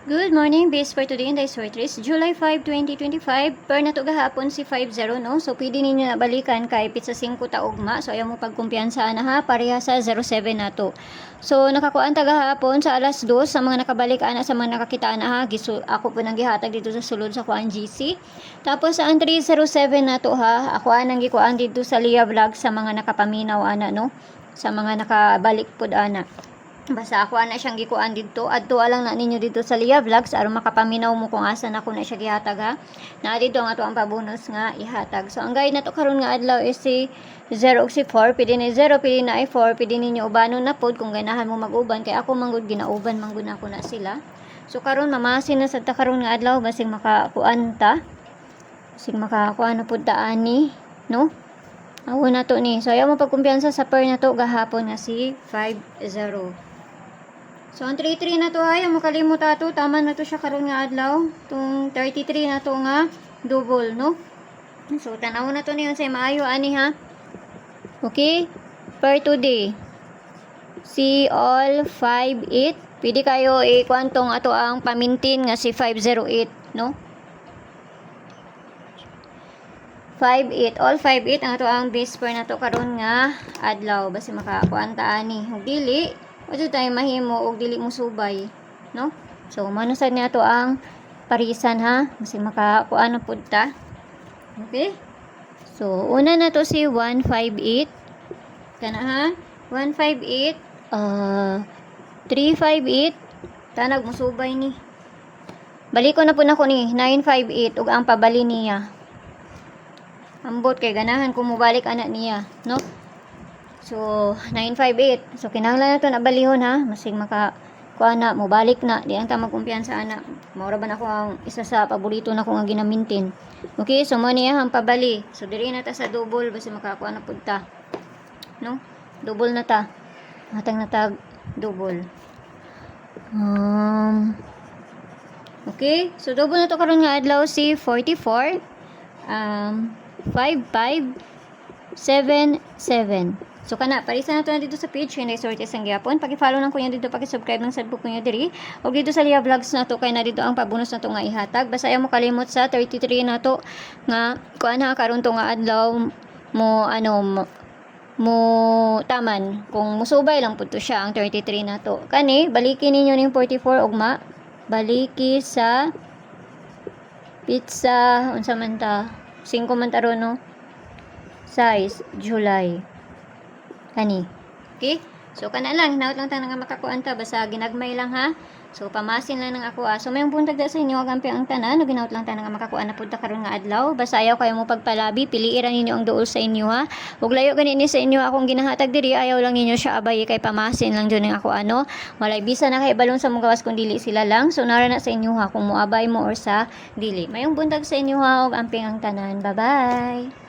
Good morning, base for today in Sortris, July 5, 2025. Per na to gahapon si 50, no? So, pwede ninyo na balikan kay pizza 5 taugma. So, ayaw mo pagkumpiyansa na ha, pareha sa 07 na to. So, nakakuan ta gahapon sa alas 2 sa mga nakabalik ana sa mga nakakita na ha. Ako po nang gihatag dito sa sulod sa kuan GC. Tapos sa 307 na to ha, ako anang gikuan dito sa Lia Vlog sa mga nakapaminaw ana, no? Sa mga nakabalik pod ana. Basta ako na siyang gikuan dito. Adto lang na ninyo dito sa Lia Vlogs aron makapaminaw mo kung asa na ko na siya gihatag ha. Na dito ang ato ang pabonus nga ihatag. So ang guide na to karon nga adlaw is si 0 ug si 4. Pwede ni 0, pwede na ay 4. Pwede ninyo ubanon na pod kung ganahan mo mag-uban. Kaya ako manggod ginauban manggod na ko na sila. So karon mamasin na sa ta karon nga adlaw basig makakuan ta. Basig makakuan na pod ta ani, no? Awo na to ni. So ayaw mo pagkumpiyansa sa per na to gahapon nga si 50. So, ang 33 na to ay, ang makalimut ato, tama na to siya karon nga adlaw. Itong 33 na to nga, double, no? So, tanaw na to niyon sa maayo, ani ha? Okay? Per today. Si all 58. Pwede kayo kwantong ato ang pamintin nga si 508, no? 58. All 58 ang ato ang base per na to karon nga adlaw. Basta makakuanta ani. Ug dili. O tayo mahimo og dili mo subay, no? So manusad niya to ang parisan ha, kasi makakuan na pud ta. Okay? So una na to si 158. Kana ha? 158 358 tanag mo subay ni. Balik ko na po nako ni 958 ug ang pabali niya. Ambot kay ganahan ko mo balik anak niya, no? So, 958. So, kinahanglan na ito na balihon ha. Masig kuha na, mobalik na. Di ang ta magkumpiyansa ana. Maura ba na ako ang isa sa paborito na ko nga ginamintin. Okay, so mo niya ang pabali. So, diri na ta sa double. Basta makakuha na po ta. No? Double na ta. Matang na ta double. Okay, so double na to karon nga adlaw si 44. 5577. So kana parisa na to na dito sa page Hinday Sortes ang gyapon. Paki-follow lang ko yan dito, paki-subscribe ng sadbuk niyo diri. Og dito sa Lia Vlogs na to kay na dito ang pabonus na to nga ihatag. Basta ayaw mo kalimot sa 33 na to nga kuan ha karon to nga adlaw mo mo taman kung musubay lang pud to siya ang 33 na to. Kani balikin ninyo ning 44 ugma. Baliki sa pizza unsa man ta 5 man taron no. Size July. Kani. Okay? So, kana lang. Hinaut lang tayo nga makakuan ta. Basta ginagmay lang ha. So, pamasin lang ng ako So, mayong buntag da sa inyo. Agampi ang tanan. No, ginaut lang tayo nga makakuan na punta karon nga adlaw. Basta ayaw kayo mo pagpalabi. Piliiran ninyo ang duol sa inyo ha. Huwag layo ganini sa inyo. Akong ginahatag diri. Ayaw lang ninyo siya abay. Kay pamasin lang dyan ng ako Walay bisa na kay balon sa mga gawas kung dili sila lang. So, nara na sa inyo ha. Kung muabay mo or sa dili. Mayong buntag sa inyo ha. Huwag amping ang tanan. Bye-bye.